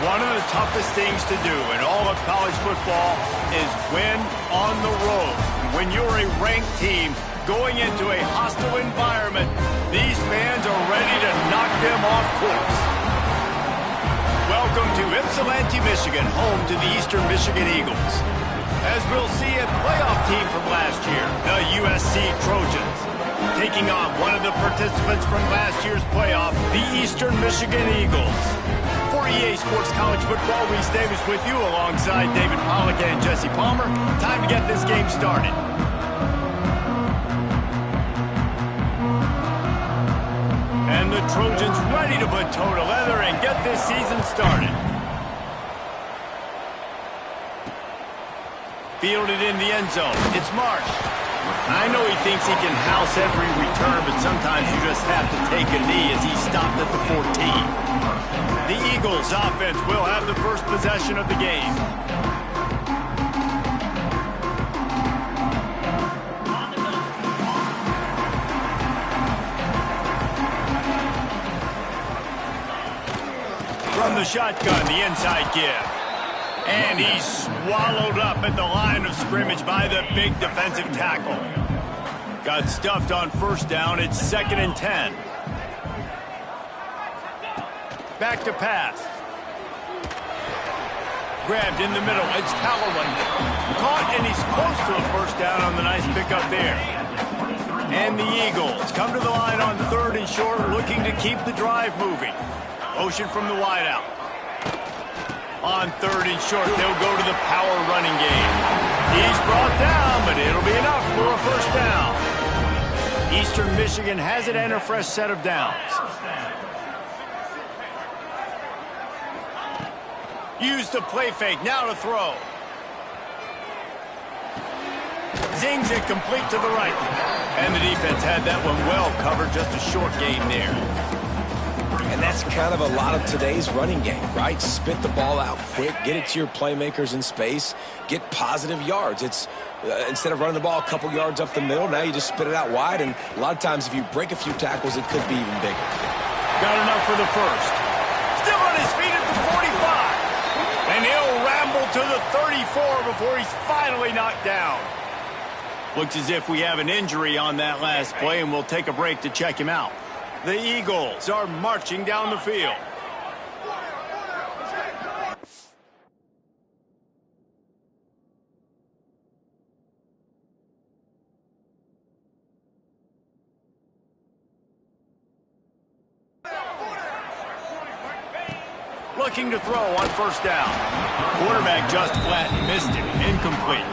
One of the toughest things to do in all of college football is win on the road. When you're a ranked team going into a hostile environment, these fans are ready to knock them off course. Welcome to Ypsilanti, Michigan, home to the Eastern Michigan Eagles. As we'll see a playoff team from last year, the USC Trojans, taking on one of the participants from last year's playoff, the Eastern Michigan Eagles. For EA Sports College Football, Reese Davis with you alongside David Pollack and Jesse Palmer. Time to get this game started. And the Trojans ready to put toe to leather and get this season started. Fielded in the end zone. It's Marsh. I know he thinks he can house every return, but sometimes you just have to take a knee as he stopped at the 14. The Eagles offense will have the first possession of the game. From the shotgun, the inside give. And he's swallowed up at the line of scrimmage by the big defensive tackle. Got stuffed on first down. It's 2nd and 10. Back to pass. Grabbed in the middle. It's Callaway. Caught, and he's close to a first down on the nice pickup there. And the Eagles come to the line on 3rd and short, looking to keep the drive moving. Motion from the wideout. On 3rd and short, they'll go to the power running game. He's brought down, but it'll be enough for a first down. Eastern Michigan has it and a fresh set of downs. Use the play fake, now to throw. Zings it complete to the right. And the defense had that one well covered, just a short gain there. And that's kind of a lot of today's running game, right? Spit the ball out quick, get it to your playmakers in space, get positive yards. It's instead of running the ball a couple yards up the middle, now you just spit it out wide, and a lot of times if you break a few tackles, it could be even bigger. Got enough for the first. Still on his feet at the 45. And he'll ramble to the 34 before he's finally knocked down. Looks as if we have an injury on that last play, and we'll take a break to check him out. The Eagles are marching down the field. Looking to throw on first down. Quarterback just flat missed it. Incomplete.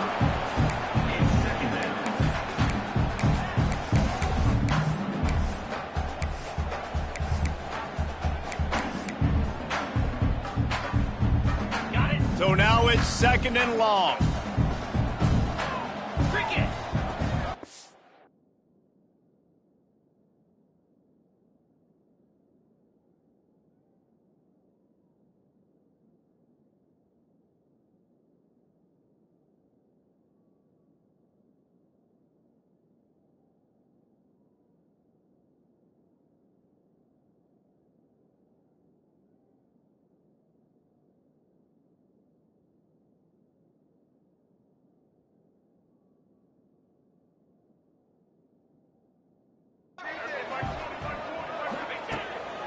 So now it's 2nd and long.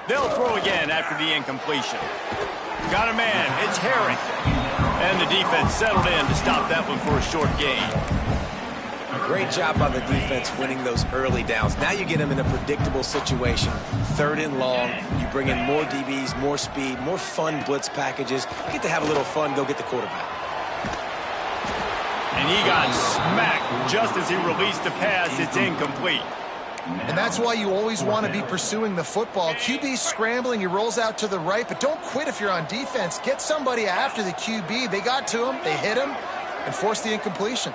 They'll throw again after the incompletion. Got a man. It's Herring. And the defense settled in to stop that one for a short gain. Great job by the defense winning those early downs. Now you get them in a predictable situation. 3rd and long. You bring in more DBs, more speed, more fun blitz packages. You get to have a little fun, go get the quarterback. And he got smacked just as he released the pass. It's incomplete. And that's why you always want to be pursuing the football. QB's scrambling, he rolls out to the right, but don't quit if you're on defense. Get somebody after the QB. They got to him, they hit him, and forced the incompletion.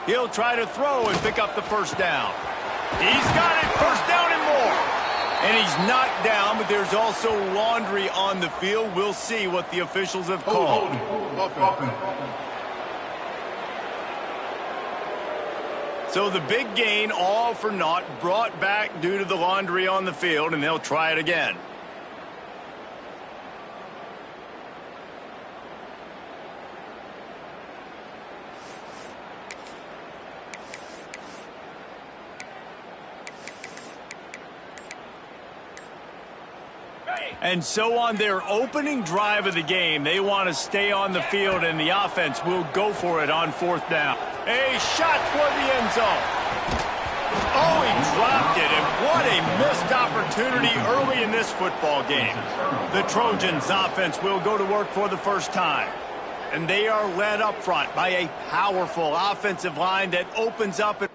He'll try to throw and pick up the first down. He's got it, first down and more. And he's knocked down, but there's also laundry on the field. We'll see what the officials have called. So the big gain, all for naught, brought back due to the laundry on the field, and they'll try it again. And so on their opening drive of the game, they want to stay on the field, and the offense will go for it on 4th down. A shot toward the end zone. Oh, he dropped it, and what a missed opportunity early in this football game. The Trojans' offense will go to work for the first time. And they are led up front by a powerful offensive line that opens up and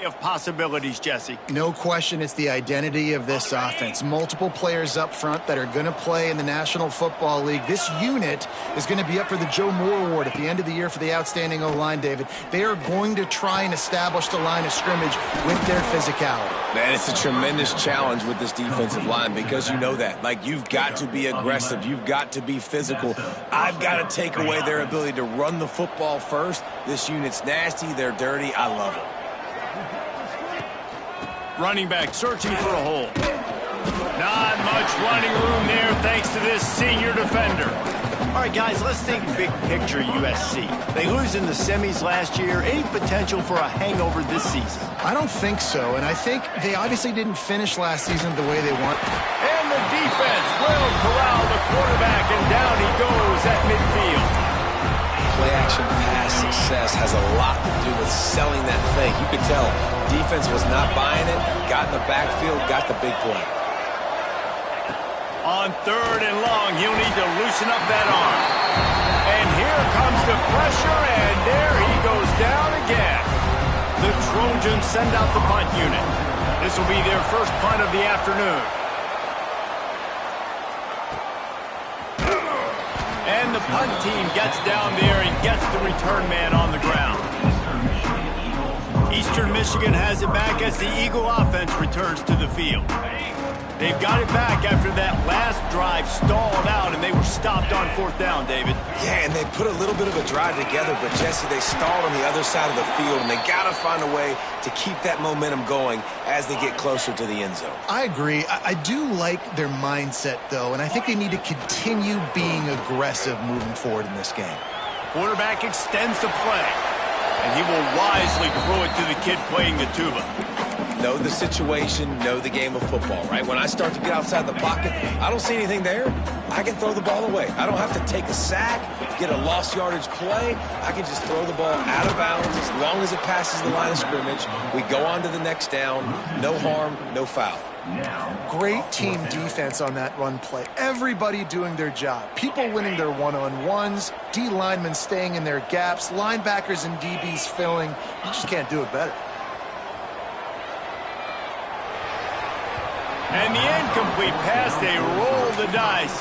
of possibilities, Jesse. No question, it's the identity of this offense. Multiple players up front that are going to play in the National Football League. This unit is going to be up for the Joe Moore Award at the end of the year for the outstanding O-line, David. They are going to try and establish the line of scrimmage with their physicality. Man, it's a tremendous challenge with this defensive line because you know that. Like, you've got to be aggressive. You've got to be physical. I've got to take away their ability to run the football first. This unit's nasty. They're dirty. I love it. Running back searching for a hole. Not much running room there thanks to this senior defender. All right, guys, let's think big picture USC. They lose in the semis last year. Any potential for a hangover this season? I don't think so, and I think they obviously didn't finish last season the way they want. And the defense will corral the quarterback, and down he goes at midfield. Play-action pass success has a lot to do with selling that thing. You could tell defense was not buying it, got in the backfield, got the big play. On 3rd and long, he'll need to loosen up that arm. And here comes the pressure, and there he goes down again. The Trojans send out the punt unit. This will be their first punt of the afternoon. And the punt team gets down there and gets the return man on the ground. Eastern Michigan has it back as the Eagle offense returns to the field. They've got it back after that last drive stalled out, and they were stopped on 4th down, David. Yeah, and they put a little bit of a drive together, but, Jesse, they stalled on the other side of the field, and they got to find a way to keep that momentum going as they get closer to the end zone. I agree. I do like their mindset, though, and I think they need to continue being aggressive moving forward in this game. Quarterback extends the play, and he will wisely throw it to the kid playing the tuba. Know the situation, know the game of football, right? When I start to get outside the pocket, I don't see anything there. I can throw the ball away. I don't have to take a sack, get a lost yardage play. I can just throw the ball out of bounds as long as it passes the line of scrimmage. We go on to the next down. No harm, no foul. Great team defense on that run play. Everybody doing their job. People winning their one-on-ones, D linemen staying in their gaps, linebackers and DBs filling. You just can't do it better. And the incomplete pass, they roll the dice.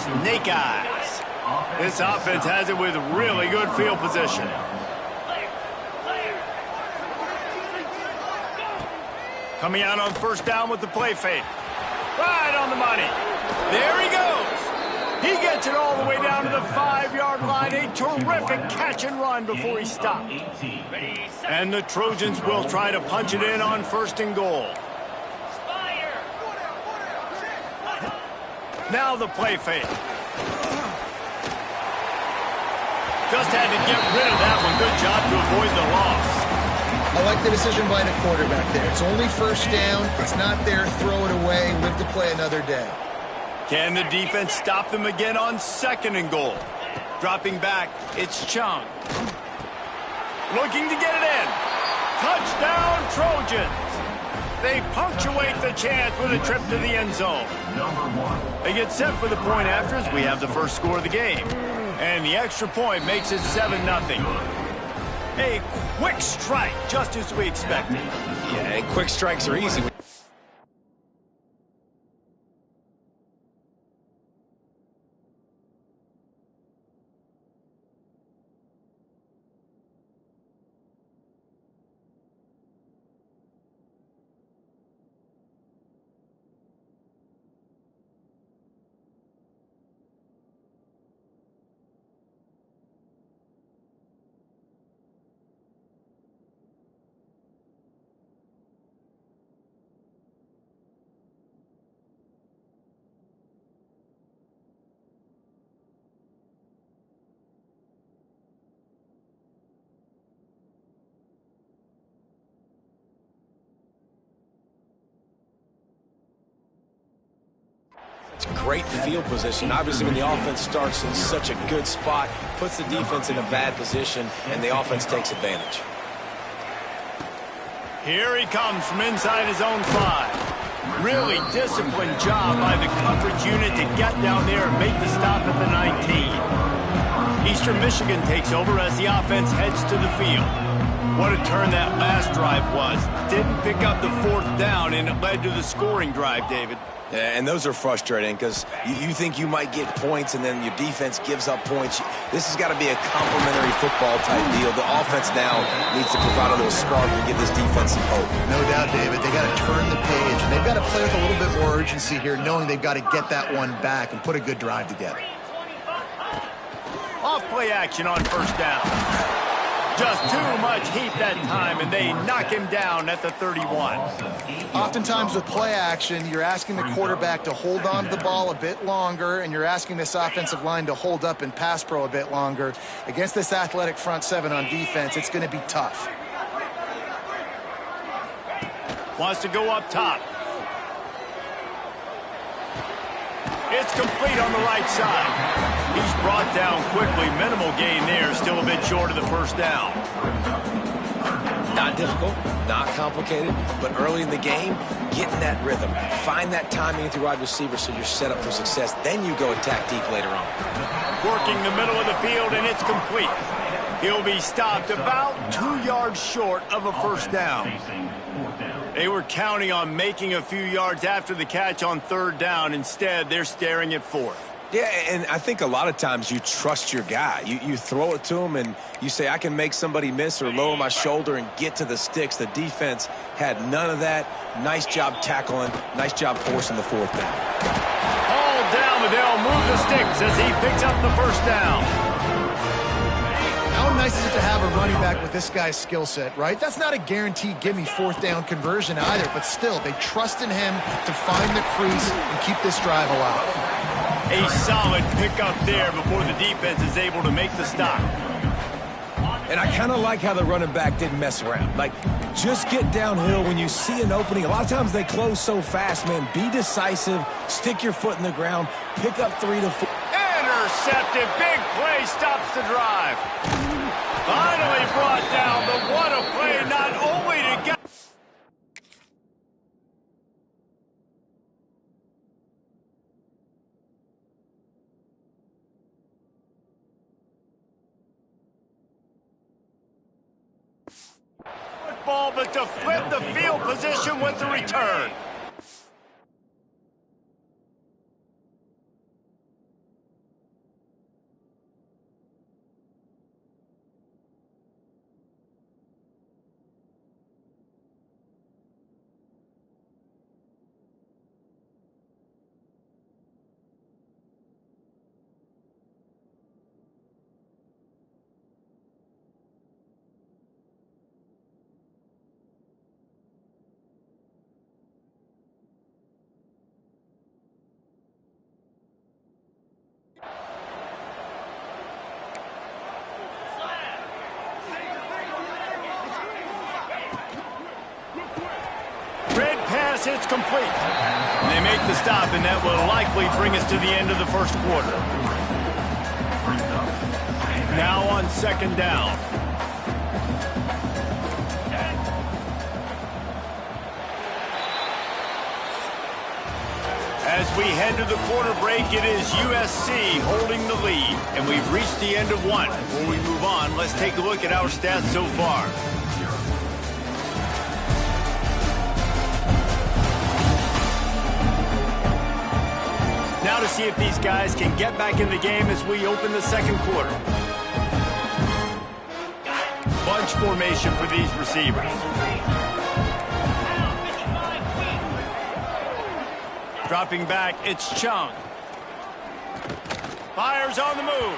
Snake eyes. This offense has it with really good field position. Coming out on 1st down with the play fake. Right on the money. There he goes. He gets it all the way down to the 5-yard line. A terrific catch and run before he stopped. And the Trojans will try to punch it in on 1st and goal. Now the play fake. Just had to get rid of that one. Good job to avoid the loss. I like the decision by the quarterback there. It's only 1st down. It's not there. Throw it away. Live to play another day. Can the defense stop them again on 2nd and goal? Dropping back, it's Chung. Looking to get it in. Touchdown, Trojans. They punctuate the chance with a trip to the end zone. They get set for the point after as we have the first score of the game. And the extra point makes it 7-0. A quick strike, just as we expected. Yeah, and quick strikes are easy. It's great field position. Obviously, when the offense starts in such a good spot, puts the defense in a bad position, and the offense takes advantage. Here he comes from inside his own 5. Really disciplined job by the coverage unit to get down there and make the stop at the 19. Eastern Michigan takes over as the offense heads to the field. What a turn that last drive was. Didn't pick up the 4th down, and it led to the scoring drive, David. Yeah, and those are frustrating because you think you might get points and then your defense gives up points. This has got to be a complementary football type deal. The offense now needs to provide a little spark and give this defense some hope. No doubt, David. They got to turn the page. And they've got to play with a little bit more urgency here, knowing they've got to get that one back and put a good drive together. Off play action on 1st down. Just too much heat that time, and they knock him down at the 31. Oftentimes with play action, you're asking the quarterback to hold on to the ball a bit longer, and you're asking this offensive line to hold up in pass pro a bit longer. Against this athletic front 7 on defense, it's going to be tough. Wants to go up top. It's complete on the right side. He's brought down quickly. Minimal gain there. Still a bit short of the 1st down. Not difficult, not complicated, but early in the game, get in that rhythm. Find that timing with your wide receiver so you're set up for success. Then you go attack deep later on. Working the middle of the field, and it's complete. He'll be stopped about 2 yards short of a 1st down. They were counting on making a few yards after the catch on 3rd down. Instead, they're staring at 4th. Yeah, and I think a lot of times you trust your guy. You throw it to him and you say, I can make somebody miss or lower my shoulder and get to the sticks. The defense had none of that. Nice job tackling. Nice job forcing the 4th down. All down, but they'll move the sticks as he picks up the 1st down. How nice is it to have a running back with this guy's skill set, right? That's not a guaranteed give-me 4th down conversion either, but still, they trust in him to find the crease and keep this drive alive. A solid pickup there before the defense is able to make the stop. And I kind of like how the running back didn't mess around. Like, just get downhill when you see an opening. A lot of times they close so fast, man. Be decisive, stick your foot in the ground, pick up 3 to 4. Intercepted, big play, stops the drive. Finally brought down, but what a play, not only to get... football, but to flip the field position with the return. It's complete. And they make the stop, and that will likely bring us to the end of the 1st quarter. Now on 2nd down. As we head to the quarter break, it is USC holding the lead, and we've reached the end of one. Before we move on, let's take a look at our stats so far. Now to see if these guys can get back in the game as we open the second quarter. Bunch formation for these receivers. Dropping back, it's Chung. Fires on the move.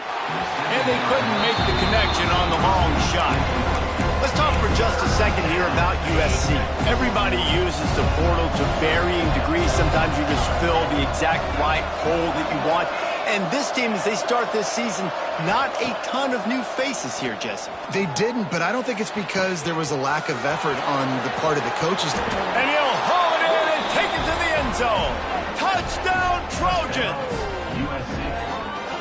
And they couldn't make the connection on the long shot. Let's talk for just a second here about USC. Everybody uses the portal to varying degrees. Sometimes you just fill the exact right hole that you want. And this team, as they start this season, not a ton of new faces here, Jesse. They didn't, but I don't think it's because there was a lack of effort on the part of the coaches. And he'll haul it in and take it to the end zone. Touchdown, Trojans!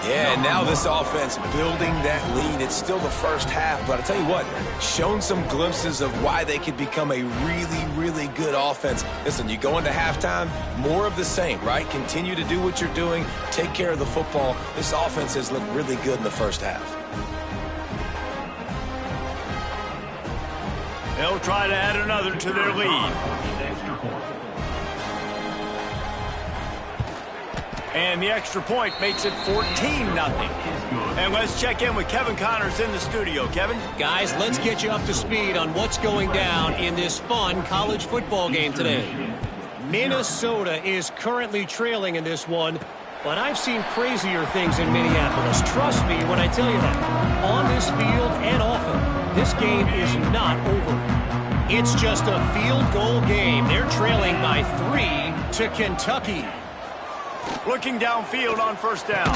Yeah, and now this offense building that lead. It's still the first half, but I'll tell you what, shown some glimpses of why they could become a really, really good offense. Listen, you go into halftime, more of the same, right? Continue to do what you're doing, take care of the football. This offense has looked really good in the first half. They'll try to add another to their lead. And the extra point makes it 14-0. And let's check in with Kevin Connors in the studio. Kevin? Guys, let's get you up to speed on what's going down in this fun college football game today. Minnesota is currently trailing in this one, but I've seen crazier things in Minneapolis. Trust me when I tell you that. On this field and often, this game is not over. It's just a field goal game. They're trailing by 3 to Kentucky. Looking downfield on first down.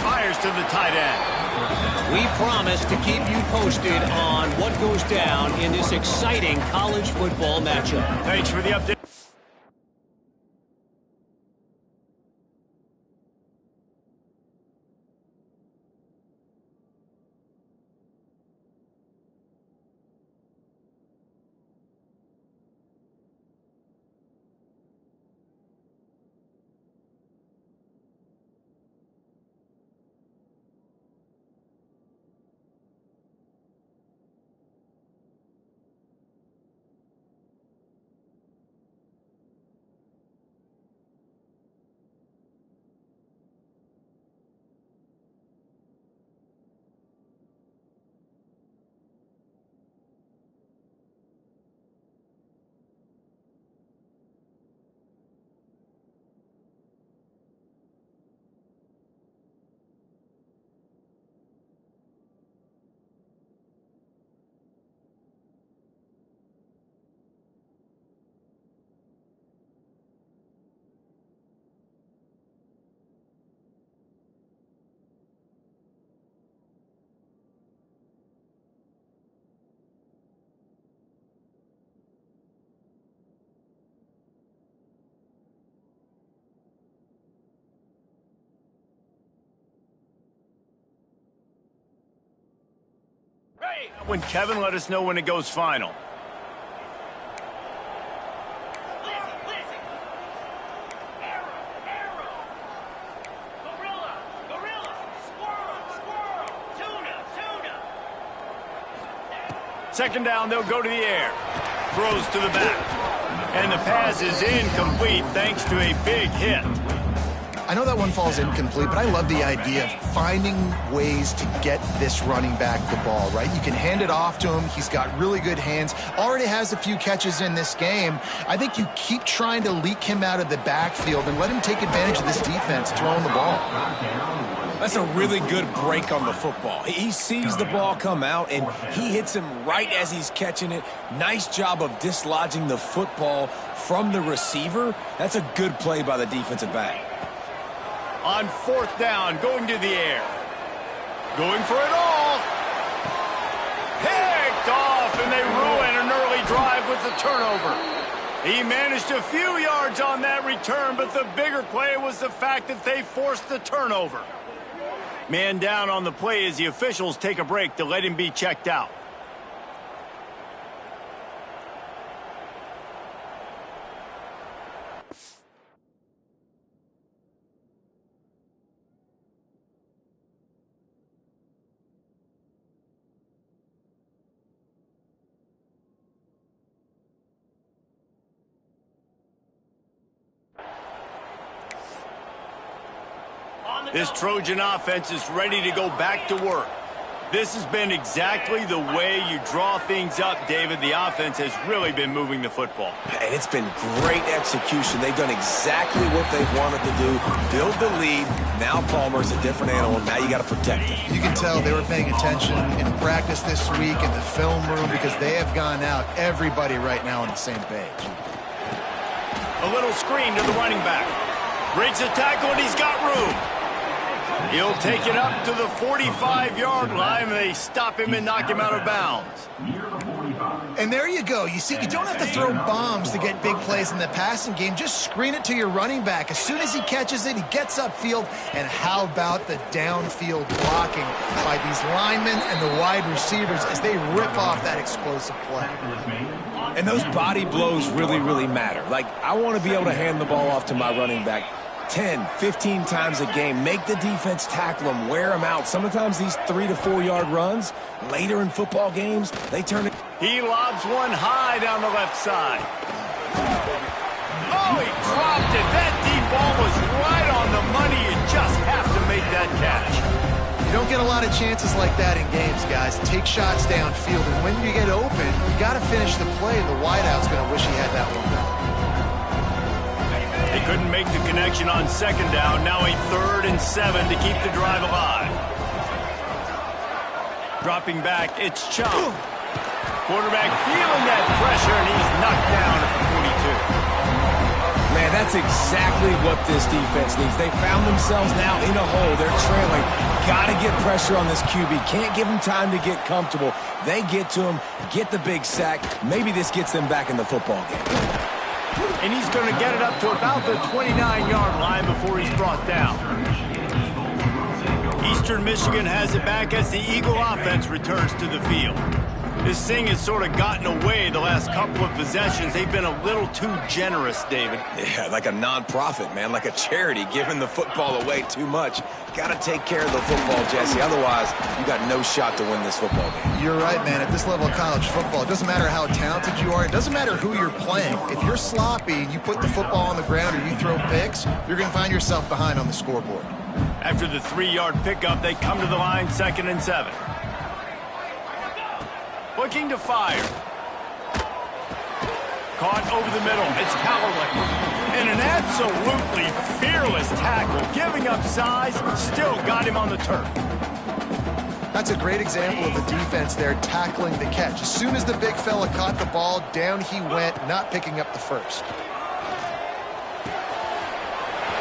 Fires to the tight end. We promise to keep you posted on what goes down in this exciting college football matchup. Thanks for the update. When Kevin let us know when it goes final. Second down, they'll go to the air. Throws to the back. And the pass is incomplete thanks to a big hit. I know that one falls incomplete, but I love the idea of finding ways to get this running back the ball, right? You can hand it off to him. He's got really good hands. Already has a few catches in this game. I think you keep trying to leak him out of the backfield and let him take advantage of this defense throwing the ball. That's a really good break on the football. He sees the ball come out, and he hits him right as he's catching it. Nice job of dislodging the football from the receiver. That's a good play by the defensive back. On fourth down, going to the air. Going for it all. Picked off, and they ruin an early drive with the turnover. He managed a few yards on that return, but the bigger play was the fact that they forced the turnover. Man down on the play as the officials take a break to let him be checked out. This Trojan offense is ready to go back to work. This has been exactly the way you draw things up, David. The offense has really been moving the football. And it's been great execution. They've done exactly what they've wanted to do. Build the lead. Now Palmer's a different animal. Now you got to protect him. You can tell they were paying attention in practice this week in the film room because they have gone out, everybody right now on the same page. A little screen to the running back. Breaks the tackle, and he's got room. He'll take it up to the 45-yard line, and they stop him and knock him out of bounds. And there you go. You see, you don't have to throw bombs to get big plays in the passing game. Just screen it to your running back. As soon as he catches it, he gets upfield. And how about the downfield blocking by these linemen and the wide receivers as they rip off that explosive play? And those body blows really, really matter. Like, I want to be able to hand the ball off to my running back 10, 15 times a game. Make the defense tackle them, wear them out. Sometimes these 3 to 4 yard runs, later in football games, they turn it. He lobs one high down the left side. Oh, he dropped it. That deep ball was right on the money. You just have to make that catch. You don't get a lot of chances like that in games, guys. Take shots downfield, and when you get open, you got to finish the play. The wideout's going to wish he had that one done. They couldn't make the connection on second down. Now a 3rd and 7 to keep the drive alive. Dropping back, it's Chump. Quarterback feeling that pressure, and he's knocked down at the 42. Man, that's exactly what this defense needs. They found themselves now in a hole. They're trailing. Got to get pressure on this QB. Can't give him time to get comfortable. They get to him, get the big sack. Maybe this gets them back in the football game. And he's going to get it up to about the 29-yard line before he's brought down. Eastern Michigan has it back as the Eagle offense returns to the field. This thing has sort of gotten away the last couple of possessions. They've been a little too generous, David. Yeah, like a non-profit, man, like a charity, giving the football away too much. Got to take care of the football, Jesse. Otherwise, you got no shot to win this football game. You're right, man. At this level of college football, it doesn't matter how talented you are. It doesn't matter who you're playing. If you're sloppy and you put the football on the ground or you throw picks, you're going to find yourself behind on the scoreboard. After the 3-yard pickup, they come to the line 2nd and 7. Looking to fire. Caught over the middle. It's Callaway. And an absolutely fearless tackle. Giving up size, still got him on the turf. That's a great example of the defense there tackling the catch. As soon as the big fella caught the ball, down he went, not picking up the first.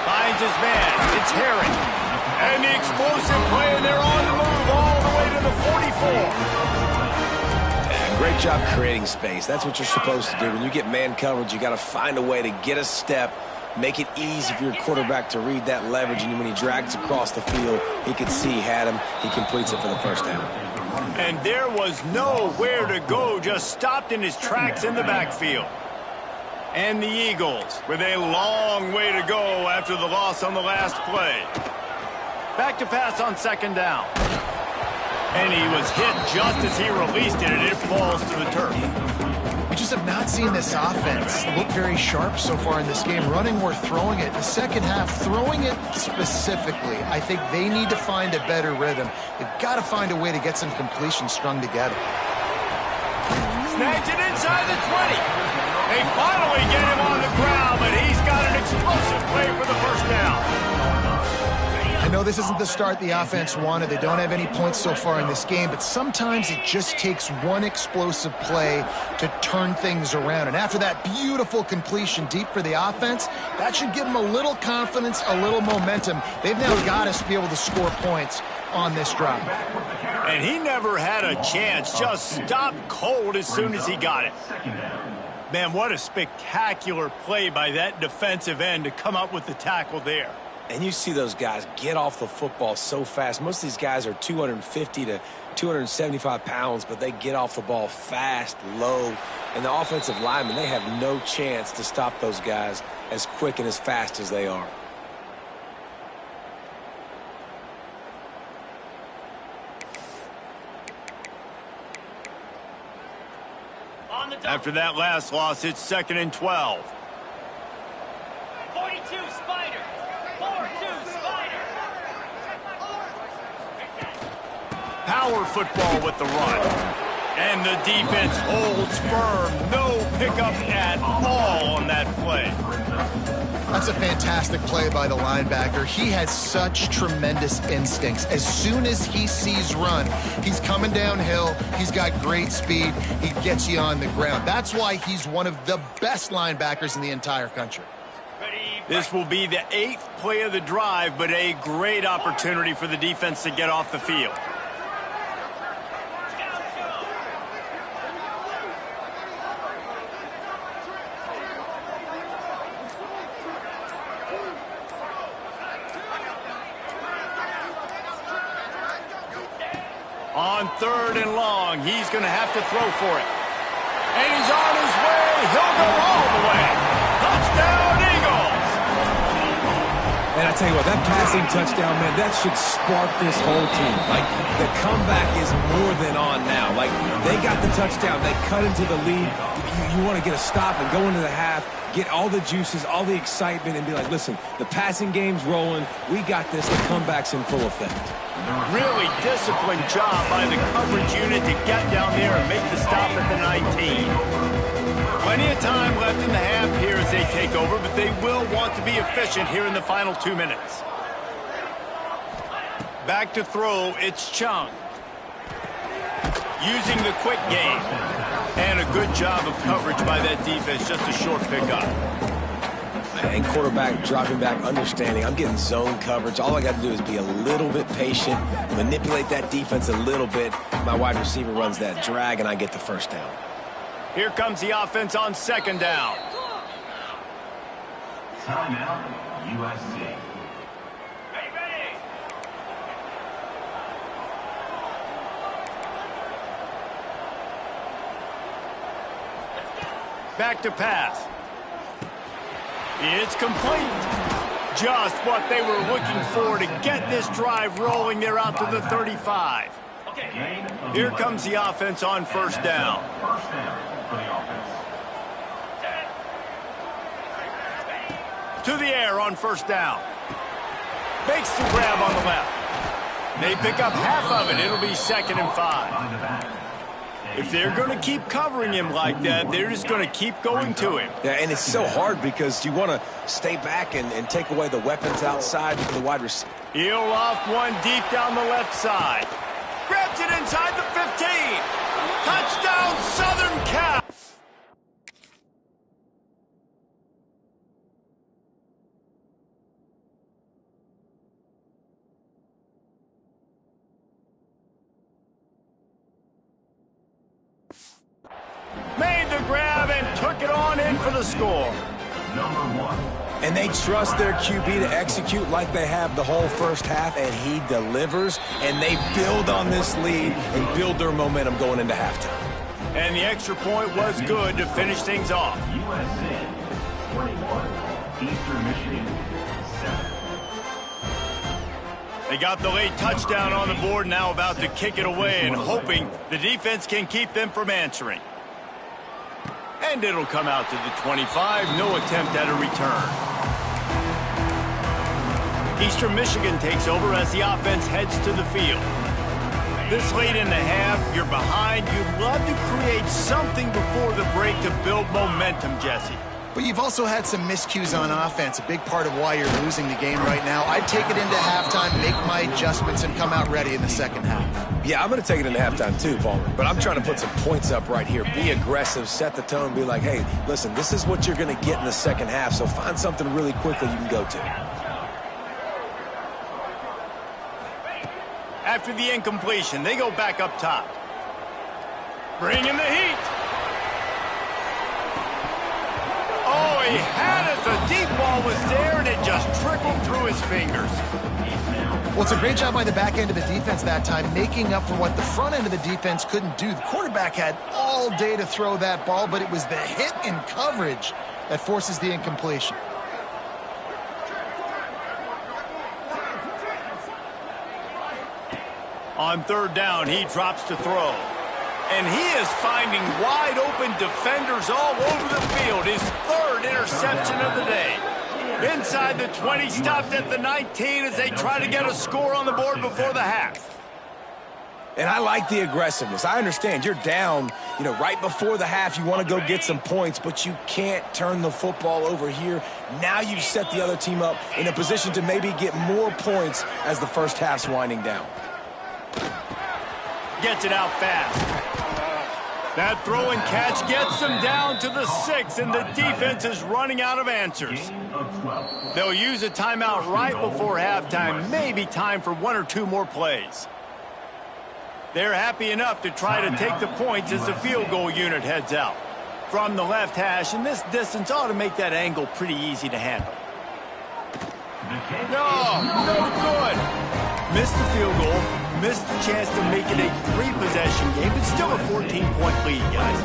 Finds his man. It's Herring. And the explosive play, and they're on the move all the way to the 44. Great job creating space. That's what you're supposed to do. When you get man coverage, you got to find a way to get a step, make it easy for your quarterback to read that leverage, and when he drags across the field, he can see he had him. He completes it for the first down. And there was nowhere to go, just stopped in his tracks in the backfield. And the Eagles with a long way to go after the loss on the last play. Back to pass on 2nd down. And he was hit just as he released it, and it falls to the turf. We just have not seen this offense look very sharp so far in this game, running or throwing it. The second half, throwing it specifically, I think they need to find a better rhythm. They've got to find a way to get some completions strung together. Snags it inside the 20. They finally get him on the ground, but he's got an explosive play for the first down. I know this isn't the start the offense wanted. They don't have any points so far in this game, but sometimes it just takes one explosive play to turn things around. And after that beautiful completion deep for the offense, that should give them a little confidence, a little momentum. They've now got to be able to score points on this drive. And he never had a chance, just stopped cold as soon as he got it. Man, what a spectacular play by that defensive end to come up with the tackle there. And you see those guys get off the football so fast. Most of these guys are 250 to 275 pounds, but they get off the ball fast, low. And the offensive linemen, they have no chance to stop those guys as quick and as fast as they are. After that last loss, it's 2nd and 12. 42 Spider. 4-2 Spider. Power football with the run. And the defense holds firm. No pickup at all on that play. That's a fantastic play by the linebacker. He has such tremendous instincts. As soon as he sees run, he's coming downhill. He's got great speed. He gets you on the ground. That's why he's one of the best linebackers in the entire country. This will be the 8th play of the drive, but a great opportunity for the defense to get off the field. On 3rd and long, he's going to have to throw for it. And he's on his way. He'll go all the way. Touchdown, Eagles! And I tell you what, that passing touchdown, man, that should spark this whole team. Like, the comeback is more than on now. Like, they got the touchdown. They cut into the lead. You want to get a stop and go into the half, get all the juices, all the excitement, and be like, listen, the passing game's rolling. We got this. The comeback's in full effect. Really disciplined job by the coverage unit to get down there and make the stop at the 19. Plenty of time left in the half here as they take over, but they will want to be efficient here in the final 2 minutes. Back to throw, it's Chung. Using the quick game. And a good job of coverage by that defense, just a short pickup. And quarterback dropping back, understanding I'm getting zone coverage. All I got to do is be a little bit patient, manipulate that defense a little bit. My wide receiver runs that drag, and I get the first down. Here comes the offense on 2nd down. Timeout, USC. Back to pass. It's complete. Just what they were looking for to get this drive rolling. They're out to the 35. Here comes the offense on 1st down. To the air on 1st down. Makes the grab on the left. They pick up half of it. It'll be 2nd and 5. If they're going to keep covering him like that, they're just going to keep going to him. Yeah, and it's so hard because you want to stay back and take away the weapons outside for the wide receiver. He'll loft one deep down the left side. Grabs it inside the 15. Touchdown, Southern Cal. Made the grab and took it on in for the score. Number 1. And they trust their QB to execute like they have the whole first half, and he delivers, and they build on this lead and build their momentum going into halftime. And the extra point was good to finish things off. USC 21, Eastern Michigan 7. They got the late touchdown on the board, now about to kick it away and hoping the defense can keep them from answering. And it'll come out to the 25, no attempt at a return. Eastern Michigan takes over as the offense heads to the field. This late in the half, you're behind. You'd love to create something before the break to build momentum, Jesse. But you've also had some miscues on offense, a big part of why you're losing the game right now. I'd take it into halftime, make my adjustments, and come out ready in the second half. Yeah, I'm going to take it into halftime too, Palmer. But I'm trying to put some points up right here. Be aggressive, set the tone, be like, hey, listen, this is what you're going to get in the second half, so find something really quickly you can go to. After the incompletion, they go back up top. Bringing the heat. Oh, he had it. The deep ball was there, and it just trickled through his fingers. Well, it's a great job by the back end of the defense that time, making up for what the front end of the defense couldn't do. The quarterback had all day to throw that ball, but it was the hit in coverage that forces the incompletion. On third down, he drops to throw. And he is finding wide open defenders all over the field. His third interception of the day. Inside the 20, stopped at the 19 as they try to get a score on the board before the half. And I like the aggressiveness. I understand you're down, right before the half. You want to go get some points, but you can't turn the football over here. Now you've set the other team up in a position to maybe get more points as the first half's winding down. Gets it out fast. That throw and catch gets them down to the 6, and the defense is running out of answers. They'll use a timeout right before halftime, maybe time for 1 or 2 more plays. They're happy enough to try to take the points as the field goal unit heads out. From the left hash, and this distance ought to make that angle pretty easy to handle. No good. Missed the field goal, missed the chance to make it a 3-possession game, but still a 14-point lead, guys.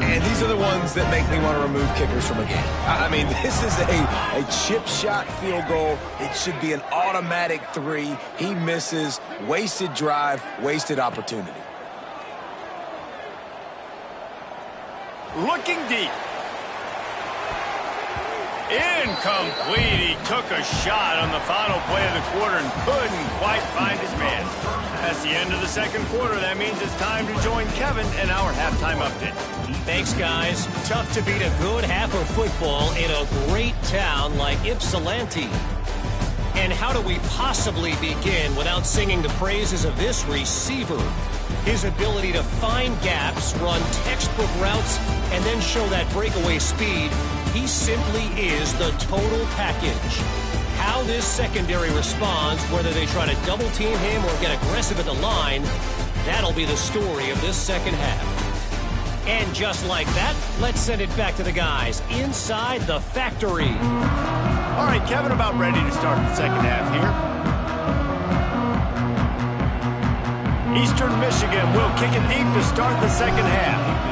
And these are the ones that make me want to remove kickers from a game. I mean, this is a chip shot field goal. It should be an automatic 3. He misses. Wasted drive, wasted opportunity. Looking deep. Incomplete. He took a shot on the final play of the quarter and couldn't quite find his man. That's the end of the second quarter. That means it's time to join Kevin in our halftime update. Thanks, guys. Tough to beat a good half of football in a great town like Ypsilanti. And how do we possibly begin without singing the praises of this receiver? His ability to find gaps, run textbook routes, and then show that breakaway speed. He simply is the total package. How this secondary responds, whether they try to double-team him or get aggressive at the line, that'll be the story of this second half. And just like that, let's send it back to the guys inside the factory. All right, Kevin, about ready to start the second half here. Eastern Michigan will kick it deep to start the second half.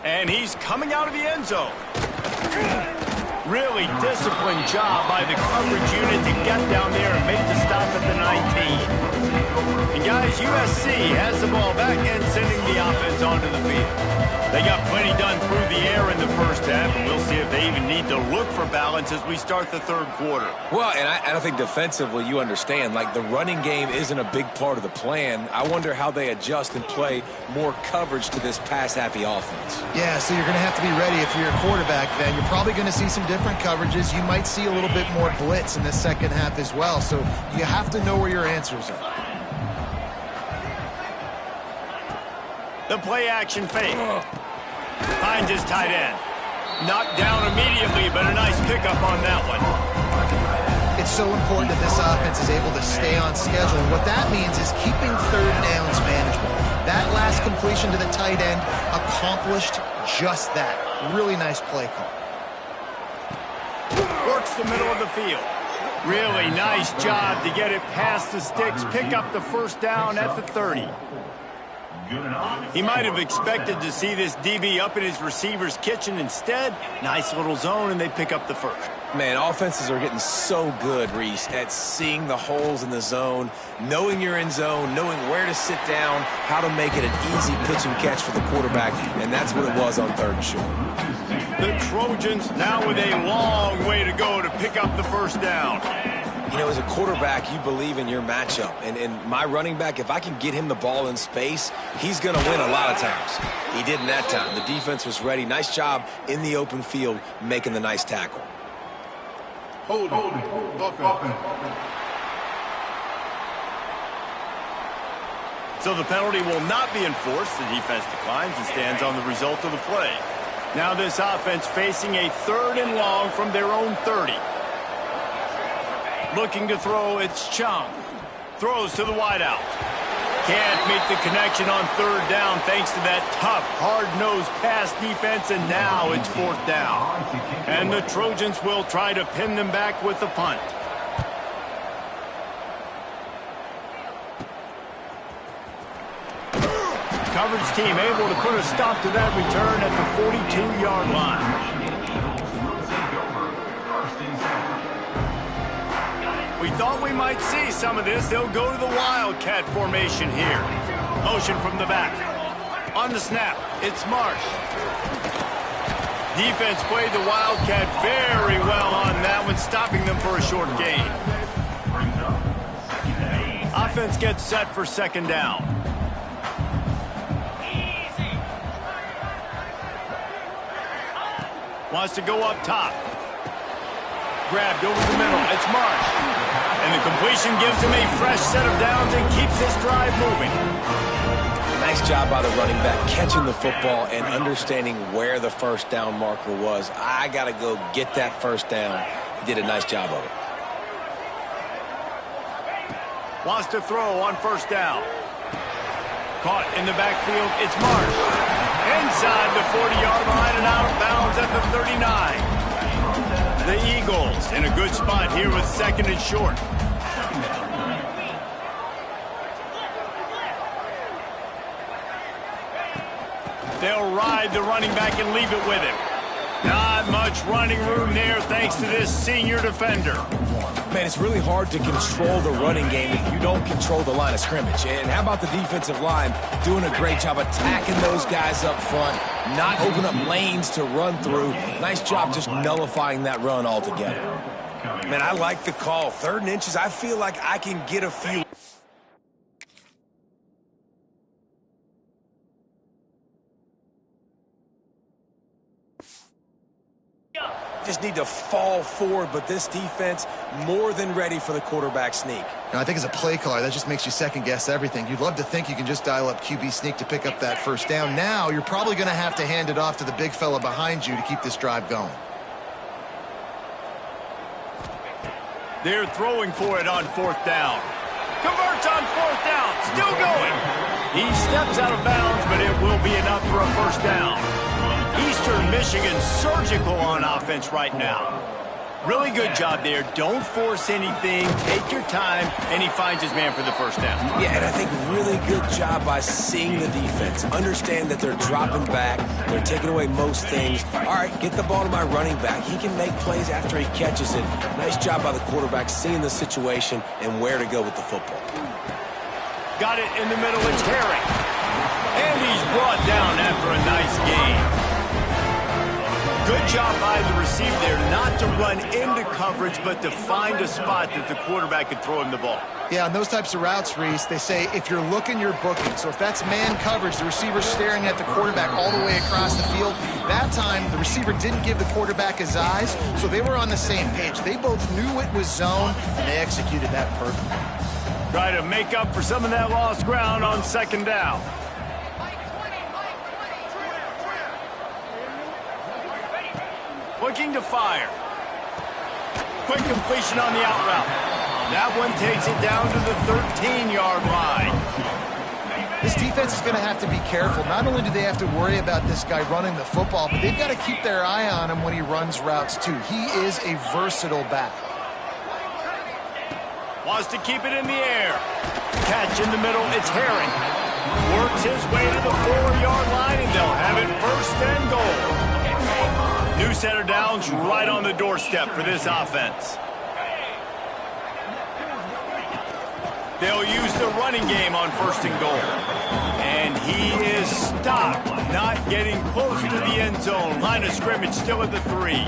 And he's coming out of the end zone. Really disciplined job by the coverage unit to get down there and make the stop at the 19. And guys, USC has the ball back and sending the offense onto the field. They got plenty done through the air in the first half, and we'll see if they even need to look for balance as we start the third quarter. Well, and I think defensively you understand, like the running game isn't a big part of the plan. I wonder how they adjust and play more coverage to this pass-happy offense. Yeah, so you're going to have to be ready if you're a quarterback then. You're probably going to see some different coverages. You might see a little bit more blitz in the second half as well, so you have to know where your answers are. The play-action fake. Finds his tight end. Knocked down immediately, but a nice pickup on that one. It's so important that this offense is able to stay on schedule. And what that means is keeping third downs manageable. That last completion to the tight end accomplished just that. Really nice play call. Works the middle of the field. Really nice job to get it past the sticks. Pick up the first down at the 30. He might have expected to see this DB up in his receiver's kitchen. Instead, nice little zone, and they pick up the first. Man, offenses are getting so good, Reese, at seeing the holes in the zone, knowing you're in zone, knowing where to sit down, how to make it an easy pitch and catch for the quarterback, and that's what it was on third and short. The Trojans now with a long way to go to pick up the first down. You know, as a quarterback, you believe in your matchup. And my running back, if I can get him the ball in space, he's going to win a lot of times. He didn't that time. The defense was ready. Nice job in the open field making the nice tackle. Hold it. So the penalty will not be enforced. The defense declines and stands on the result of the play. Now this offense facing a third and long from their own 30. Looking to throw, it's Chung. Throws to the wideout. Can't make the connection on third down thanks to that tough, hard-nosed pass defense, and now it's fourth down. And the Trojans will try to pin them back with the punt. Coverage team able to put a stop to that return at the 42-yard line. We thought we might see some of this. They'll go to the Wildcat formation here. Motion from the back. On the snap, it's Marsh. Defense played the Wildcat very well on that one. stopping them for a short gain. Offense gets set for second down. Wants to go up top. Grabbed over the middle. It's Marsh. And the completion gives him a fresh set of downs and keeps this drive moving. Nice job by the running back, catching the football and understanding where the first down marker was. I got to go get that first down. He did a nice job of it. Wants to throw on first down. Caught in the backfield. It's Marsh. Inside the 40-yard line and out of bounds at the 39. The Eagles in a good spot here with second and short. They'll ride the running back and leave it with him. Not much running room there thanks to this senior defender. Man, it's really hard to control the running game if you don't control the line of scrimmage. And how about the defensive line doing a great job attacking those guys up front, not opening up lanes to run through. Nice job just nullifying that run altogether. Man, I like the call. 3rd and inches, I feel like I can get a few. Just need to fall forward, but this defense more than ready for the quarterback sneak. Now, I think as a play caller, that just makes you second-guess everything. You'd love to think you can just dial up QB sneak to pick up that first down. Now, you're probably going to have to hand it off to the big fella behind you to keep this drive going. They're throwing for it on 4th down. Converts on 4th down. Still going. He steps out of bounds, but it will be enough for a first down. Eastern Michigan surgical on offense right now. Really good job there. Don't force anything. Take your time, and he finds his man for the first down. Yeah, and I think really good job by seeing the defense. Understand that they're dropping back. They're taking away most things. All right, get the ball to my running back. He can make plays after he catches it. Nice job by the quarterback seeing the situation and where to go with the football. Got it in the middle. It's Herring. And he's brought down after a nice gain. Good job by the receiver there not to run into coverage, but to find a spot that the quarterback could throw him the ball. Yeah, on those types of routes, Reese, they say if you're looking, you're booking. So if that's man coverage, the receiver's staring at the quarterback all the way across the field. That time, the receiver didn't give the quarterback his eyes, so they were on the same page. They both knew it was zone, and they executed that perfectly. Try to make up for some of that lost ground on second down. Looking to fire. Quick completion on the out route. That one takes it down to the 13-yard line. This defense is going to have to be careful. Not only do they have to worry about this guy running the football, but they've got to keep their eye on him when he runs routes too. He is a versatile back. Wants to keep it in the air. Catch in the middle. It's Herring. Works his way to the 4-yard line, and they'll have it 1st and goal. New set of downs right on the doorstep for this offense. They'll use the running game on 1st and goal. And he is stopped, not getting close to the end zone. Line of scrimmage still at the 3.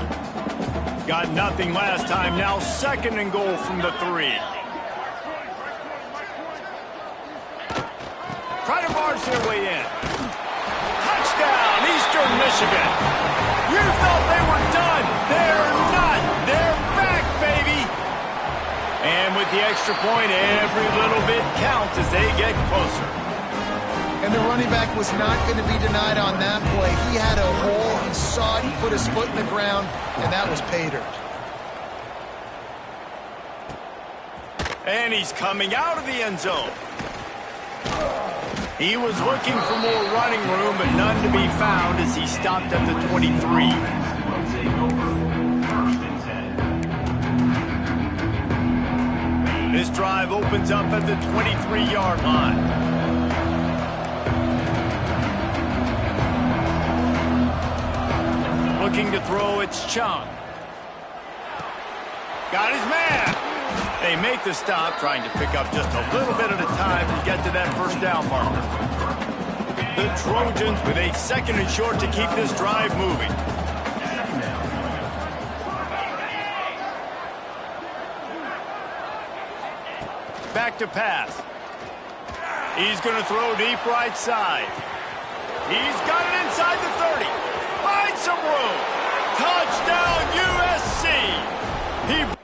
Got nothing last time, now 2nd and goal from the 3. Try to barge their way in. Touchdown, Eastern Michigan. You thought they were done. They're not. They're back, baby. And with the extra point, every little bit counts as they get closer. And the running back was not going to be denied on that play. He had a hole. He saw it. He put his foot in the ground, and that was pay dirt. And he's coming out of the end zone. He was looking for more running room, but none to be found as he stopped at the 23. This drive opens up at the 23-yard line. Looking to throw, it's Chung. Got his man. They make the stop, trying to pick up just a little bit at a time to get to that first down marker. The Trojans with a 2nd and short to keep this drive moving. back to pass. He's going to throw deep right side. He's got it inside the 30. Finds some room. Touchdown, USC. He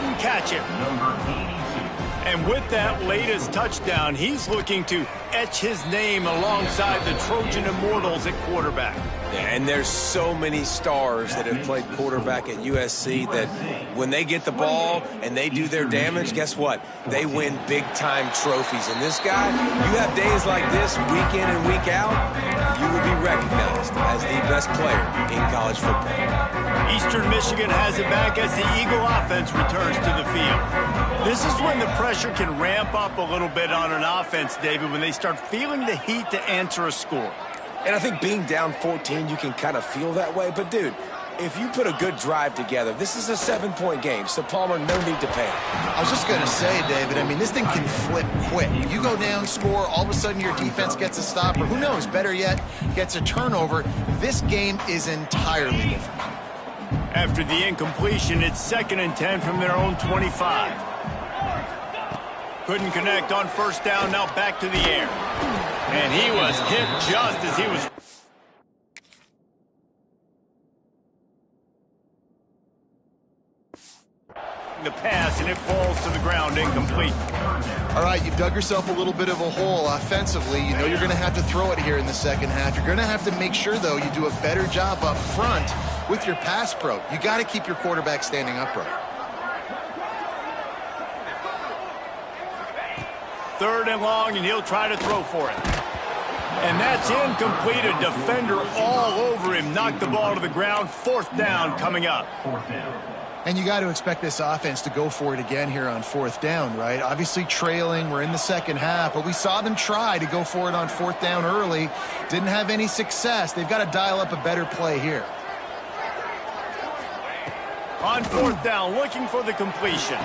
Doesn't catch him. Number 82. And with that latest touchdown, he's looking to etch his name alongside the Trojan Immortals at quarterback. And there's so many stars that have played quarterback at USC that when they get the ball and they do their damage, guess what? They win big-time trophies. And this guy, you have days like this, week in and week out, you will be recognized as the best player in college football. Eastern Michigan has it back as the Eagle offense returns to the field. This is when the pressure can ramp up a little bit on an offense, David, when they start feeling the heat to answer a score. And I think being down 14, you can kind of feel that way. But, dude, if you put a good drive together, this is a 7-point game. So, Palmer, no need to panic. I was just going to say, David, I mean, this thing can flip quick. You go down, score, all of a sudden your defense gets a stop, or who knows, better yet, gets a turnover. This game is entirely different. After the incompletion, it's 2nd and 10 from their own 25. Couldn't connect on first down, now back to the air. And he was hit just as he was... the pass, and it falls to the ground, incomplete. All right, you've dug yourself a little bit of a hole offensively. You know you're going to have to throw it here in the second half. You're going to have to make sure, though, you do a better job up front with your pass pro. You got to keep your quarterback standing upright. 3rd and long, and he'll try to throw for it. And that's incomplete. A defender all over him. Knocked the ball to the ground. 4th down coming up. 4th down. And you got to expect this offense to go for it again here on 4th down, right? Obviously trailing, we're in the second half, but we saw them try to go for it on 4th down early. Didn't have any success. They've got to dial up a better play here. On 4th down, looking for the completion.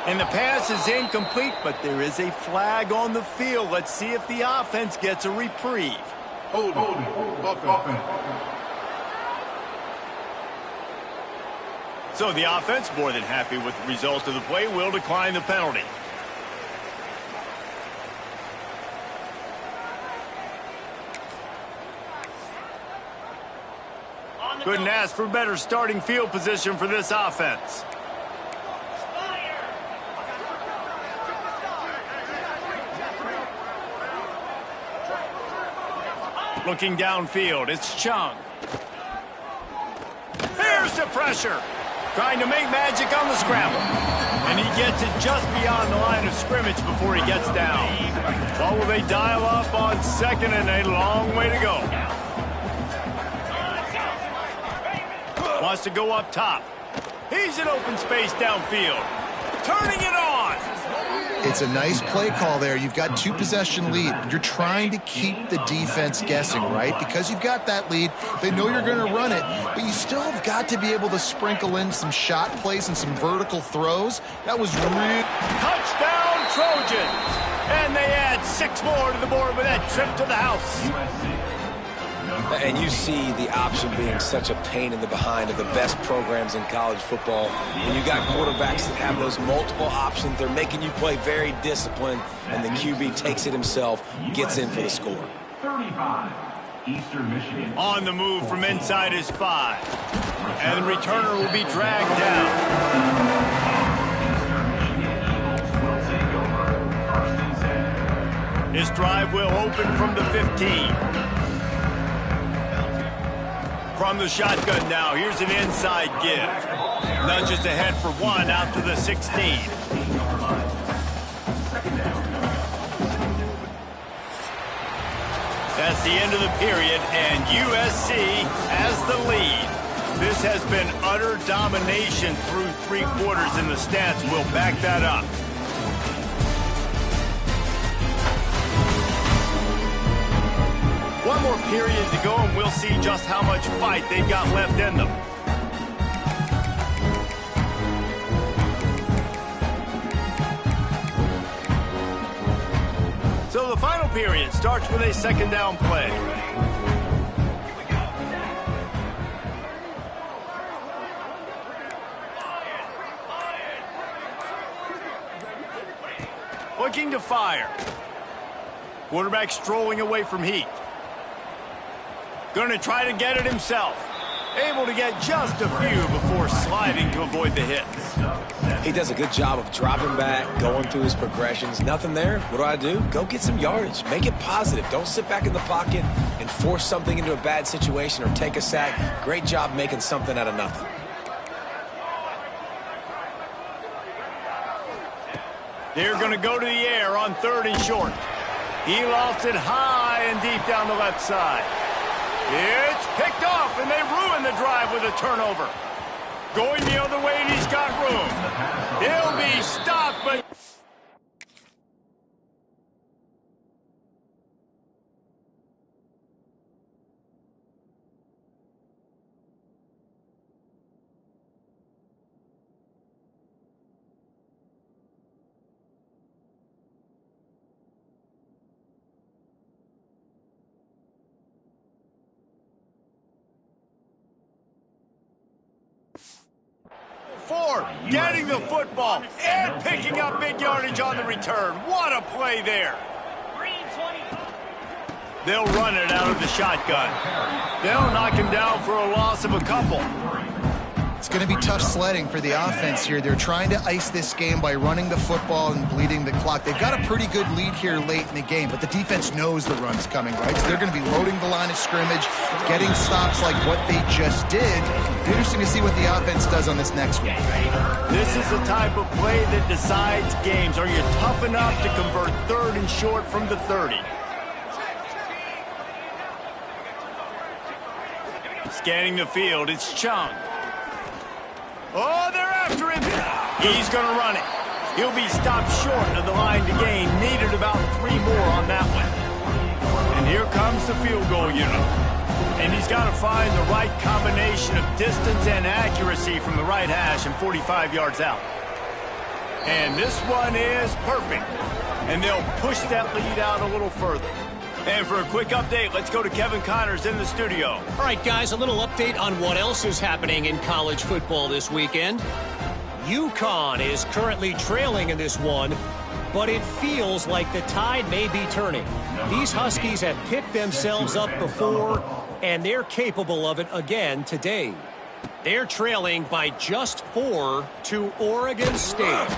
And the pass is incomplete, but there is a flag on the field. Let's see if the offense gets a reprieve. Hold it. So the offense, more than happy with the result of the play, will decline the penalty. Couldn't ask for better starting field position for this offense. Looking downfield, it's Chung. Here's the pressure. Trying to make magic on the scramble. And he gets it just beyond the line of scrimmage before he gets down. What will they dial up on 2nd and a long way to go? Wants to go up top. He's in open space downfield. Turning it on. It's a nice play call there. You've got 2-possession lead. You're trying to keep the defense guessing, right? Because you've got that lead. They know you're going to run it, but you still have got to be able to sprinkle in some shot plays and some vertical throws. That was real. Touchdown, Trojans. And they add 6 more to the board with that trip to the house. And you see the option being such a pain in the behind of the best programs in college football. When you got quarterbacks that have those multiple options, they're making you play very disciplined, and the QB takes it himself, gets in for the score. 35, Eastern Michigan. On the move from inside his 5. And the returner will be dragged down. Will take over 1st and 10. His drive will open from the 15. From the shotgun now, here's an inside give. Nudges ahead for 1 out to the 16. That's the end of the period, and USC has the lead. This has been utter domination through 3 quarters, and the stats will back that up. One more period to go, and we'll see just how much fight they've got left in them. So the final period starts with a 2nd down play. Looking to fire. Quarterback strolling away from heat. Going to try to get it himself. Able to get just a few before sliding to avoid the hits. He does a good job of dropping back, going through his progressions. Nothing there. What do? Go get some yardage. Make it positive. Don't sit back in the pocket and force something into a bad situation or take a sack. Great job making something out of nothing. They're going to go to the air on 3rd and short. He lofts it high and deep down the left side. It's picked off, and they ruin the drive with a turnover. Going the other way, and he's got room. He'll be stopped, but... getting the football and picking up big yardage on the return. What a play there. They'll run it out of the shotgun. They'll knock him down for a loss of a couple. It's going to be tough sledding for the offense here. They're trying to ice this game by running the football and bleeding the clock. They've got a pretty good lead here late in the game, but the defense knows the run's coming, right? So they're going to be loading the line of scrimmage, getting stops like what they just did. It'll be interesting to see what the offense does on this next one. This is the type of play that decides games. Are you tough enough to convert 3rd and short from the 30? Scanning the field, it's Chung. Oh, they're after him. He's going to run it. He'll be stopped short of the line to gain. Needed about 3 more on that one. And here comes the field goal unit. And he's got to find the right combination of distance and accuracy from the right hash and 45 yards out. And this one is perfect. And they'll push that lead out a little further. And for a quick update, let's go to Kevin Connors in the studio. All right, guys, a little update on what else is happening in college football this weekend. UConn is currently trailing in this one, but it feels like the tide may be turning. These Huskies have picked themselves up before, and they're capable of it again today. They're trailing by just 4 to Oregon State.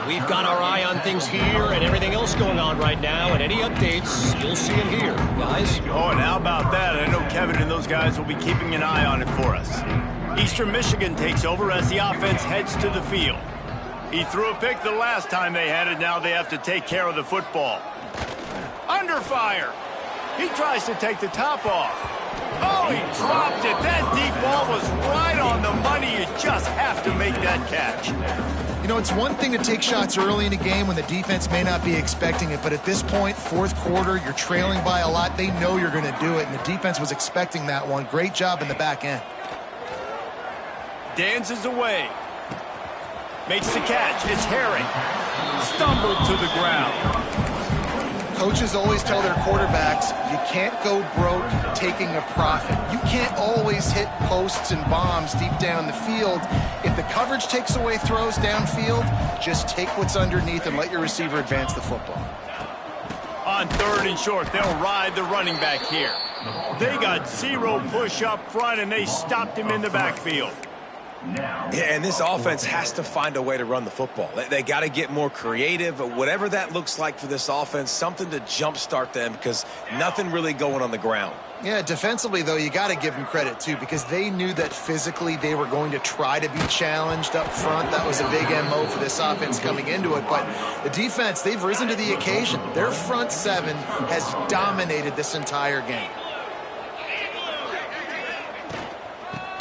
We've got our eye on things here and everything else going on right now, and any updates, you'll see them here, guys. Oh, and how about that? I know Kevin and those guys will be keeping an eye on it for us. Eastern Michigan takes over as the offense heads to the field. He threw a pick the last time they had it. Now they have to take care of the football. Under fire. He tries to take the top off. Oh, he dropped it. That deep ball was right on the money. You just have to make that catch. You know, it's one thing to take shots early in a game when the defense may not be expecting it, but at this point, 4th quarter, you're trailing by a lot. They know you're going to do it, and the defense was expecting that one. Great job in the back end. Dances away. Makes the catch. It's Herring. Stumbled to the ground. Coaches always tell their quarterbacks, you can't go broke taking a profit. You can't always hit posts and bombs deep down the field. If the coverage takes away throws downfield, just take what's underneath and let your receiver advance the football. On 3rd and short, they'll ride the running back here. They got 0 push up front, and they stopped him in the backfield. Yeah, and this offense has to find a way to run the football. They got to get more creative, whatever that looks like for this offense, something to jumpstart them because nothing really going on the ground. Yeah, defensively, though, you got to give them credit, too, because they knew that physically they were going to try to be challenged up front. That was a big MO for this offense coming into it. But the defense, they've risen to the occasion. Their front 7 has dominated this entire game.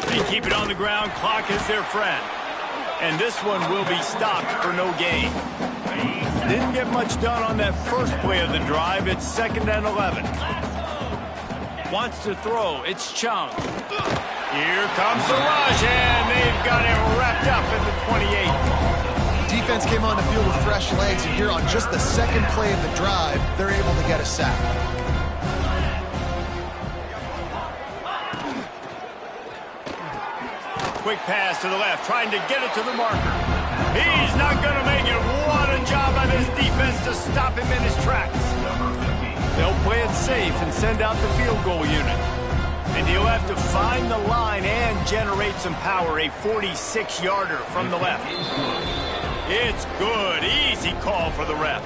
They keep it on the ground. Clock is their friend. And this one will be stopped for no gain. Didn't get much done on that first play of the drive. It's 2nd and 11. Wants to throw. It's Chung. Here comes the rush, and they've got him wrapped up at the 28. Defense came on the field with fresh legs, and here on just the 2nd play of the drive, they're able to get a sack. Quick pass to the left, trying to get it to the marker. He's not going to make it. What a job by this defense to stop him in his tracks. They'll play it safe and send out the field goal unit. And he'll have to find the line and generate some power. A 46-yarder from the left. It's good. Easy call for the ref.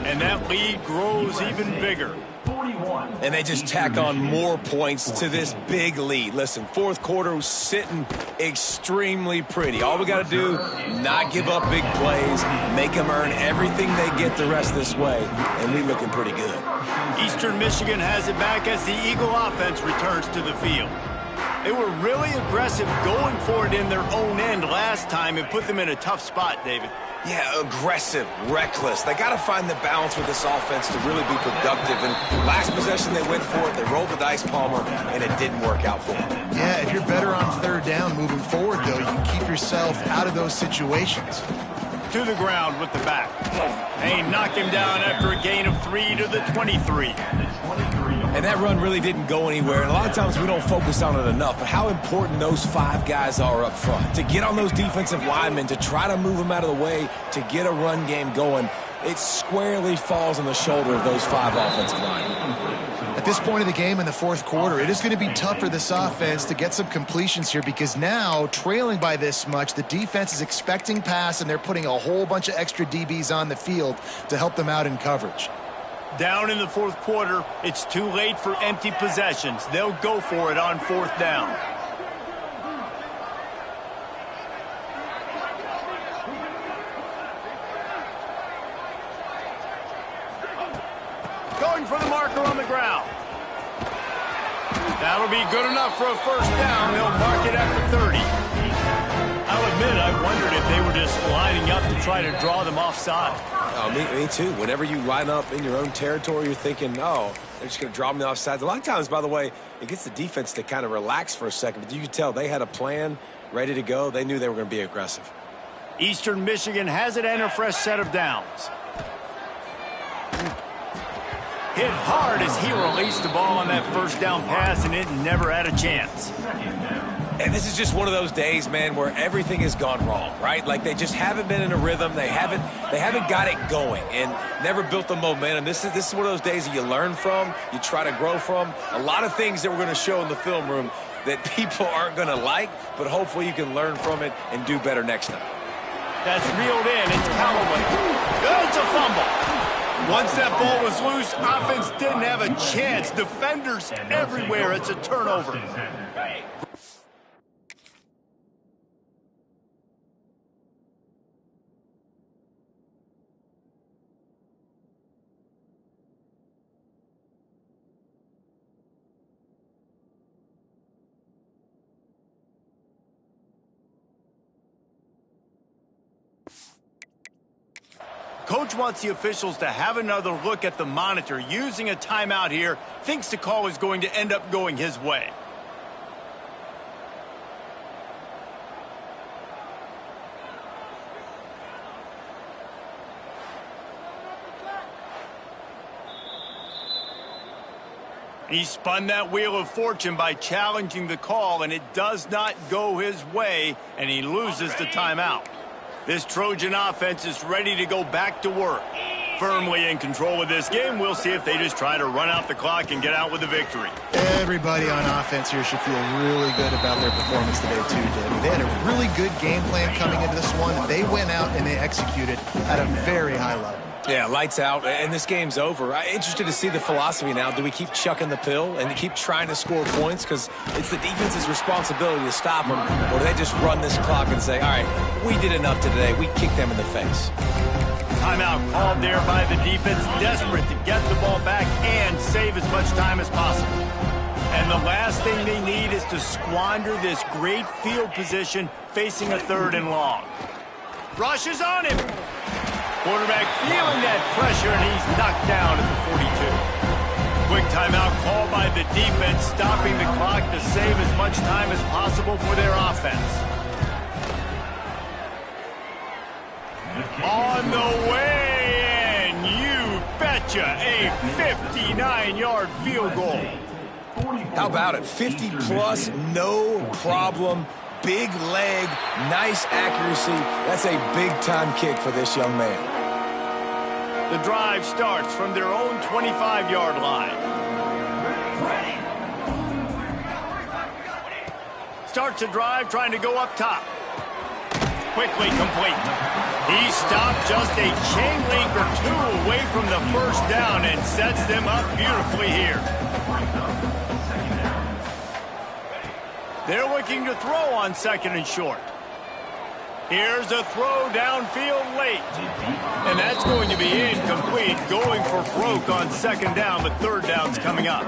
And that lead grows even bigger. And they just tack on more points to this big lead. Listen, fourth quarter was sitting extremely pretty. All we got to do, not give up big plays, make them earn everything they get the rest of this way, and we're looking pretty good. Eastern Michigan has it back as the Eagle offense returns to the field. They were really aggressive going for it in their own end last time and put them in a tough spot, David. Yeah, aggressive, reckless. They got to find the balance with this offense to really be productive. And last possession, they went for it. They rolled the dice, Palmer, and it didn't work out for them. Yeah, if you're better on third down moving forward, though, you can keep yourself out of those situations. To the ground with the back. They knock him down after a gain of 3 to the 23. And that run really didn't go anywhere. And a lot of times we don't focus on it enough. But how important those 5 guys are up front. To get on those defensive linemen, to try to move them out of the way, to get a run game going, it squarely falls on the shoulder of those 5 offensive linemen. At this point of the game in the fourth quarter, it is going to be tough for this offense to get some completions here because now, trailing by this much, the defense is expecting pass and they're putting a whole bunch of extra DBs on the field to help them out in coverage. Down in the fourth quarter, it's too late for empty possessions. They'll go for it on fourth down. Going for the marker on the ground. That'll be good enough for a first down. They'll mark it at the 30. I'll admit, I wondered if they were just lining up to try to draw them offside. Oh, me too. Whenever you line up in your own territory, you're thinking, oh, they're just going to draw me offside. A lot of times, by the way, it gets the defense to kind of relax for a second. But you can tell they had a plan ready to go. They knew they were going to be aggressive. Eastern Michigan has it and a fresh set of downs. Hit hard as he released the ball on that first down pass, and it never had a chance. And this is just one of those days, man, where everything has gone wrong, right? Like they just haven't been in a rhythm. They haven't got it going and never built the momentum. This is one of those days that you learn from, you try to grow from. A lot of things that we're going to show in the film room that people aren't going to like, but hopefully you can learn from it and do better next time. That's reeled in. It's Callaway. It's a fumble. Once that ball was loose, offense didn't have a chance. Defenders everywhere. It's a turnover. Coach wants the officials to have another look at the monitor. Using a timeout here, thinks the call is going to end up going his way. He spun that wheel of fortune by challenging the call, and it does not go his way, and he loses the timeout. This Trojan offense is ready to go back to work. Firmly in control of this game, we'll see if they just try to run out the clock and get out with a victory. Everybody on offense here should feel really good about their performance today, too, David. They had a really good game plan coming into this one, and they went out and they executed at a very high level. Yeah, lights out, and this game's over. I'm interested to see the philosophy now. Do we keep chucking the pill and keep trying to score points? Because it's the defense's responsibility to stop them. Or do they just run this clock and say, all right, we did enough today. We kicked them in the face. Timeout called there by the defense, desperate to get the ball back and save as much time as possible. And the last thing they need is to squander this great field position facing a 3rd and long. Rush is on him. Quarterback feeling that pressure, and he's knocked down at the 42. Quick timeout called by the defense, stopping the clock to save as much time as possible for their offense. On the way, and you betcha, a 59-yard field goal. How about it? 50-plus, no problem. Big leg, nice accuracy. That's a big-time kick for this young man. The drive starts from their own 25-yard line. starts a drive trying to go up top. Quickly complete. He stopped just a chain link or two away from the first down and sets them up beautifully here. They're looking to throw on 2nd and short. Here's a throw downfield late. And that's going to be incomplete, going for broke on 2nd down, but 3rd down's coming up.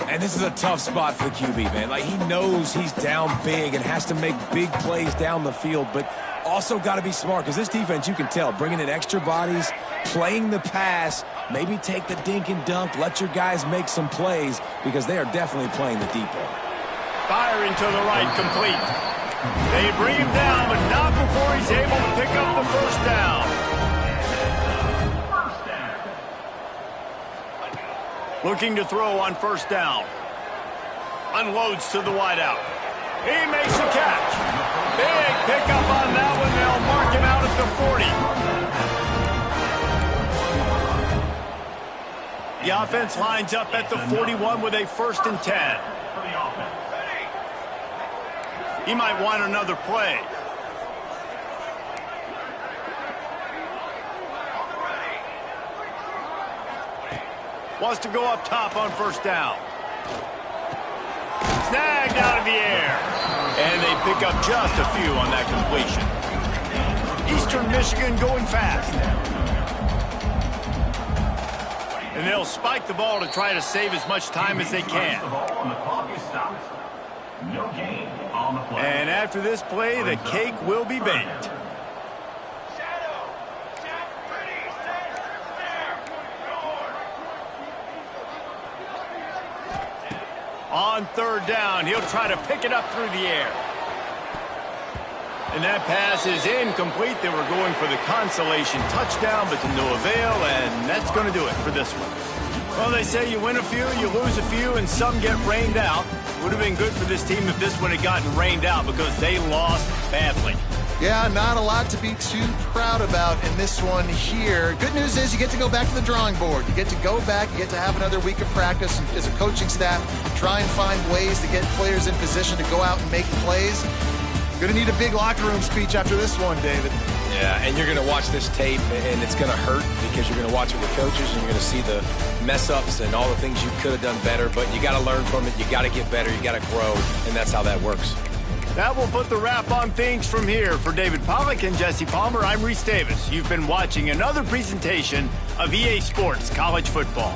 And this is a tough spot for the QB, man. Like, he knows he's down big and has to make big plays down the field, but also got to be smart, because this defense, you can tell, bringing in extra bodies, playing the pass, maybe take the dink and dunk, let your guys make some plays, because they are definitely playing the deep ball. Firing to the right, complete. They bring him down, but not before he's able to pick up the 1st down. Looking to throw on 1st down. Unloads to the wideout. He makes a catch. Big pickup on that one. They'll mark him out at the 40. The offense lines up at the 41 with a 1st and 10. He might want another play. Wants to go up top on 1st down. Snagged out of the air. And they pick up just a few on that completion. Eastern Michigan going fast. And they'll spike the ball to try to save as much time as they can. And after this play, the cake will be baked. On 3rd down, he'll try to pick it up through the air. And that pass is incomplete. They were going for the consolation touchdown, but to no avail, and that's going to do it for this one. Well, they say you win a few, you lose a few, and some get rained out. Would have been good for this team if this one had gotten rained out, because they lost badly. Yeah, not a lot to be too proud about in this one here. Good news is you get to go back to the drawing board. You get to go back, you get to have another week of practice, and as a coaching staff, try and find ways to get players in position to go out and make plays. Going to need a big locker room speech after this one, David. Yeah, and you're going to watch this tape, and it's going to hurt, because you're going to watch it with coaches, and you're going to see the mess-ups and all the things you could have done better, but you got to learn from it. You got to get better. You got to grow, and that's how that works. That will put the wrap on things from here. For David Pollack and Jesse Palmer, I'm Reese Davis. You've been watching another presentation of EA Sports College Football.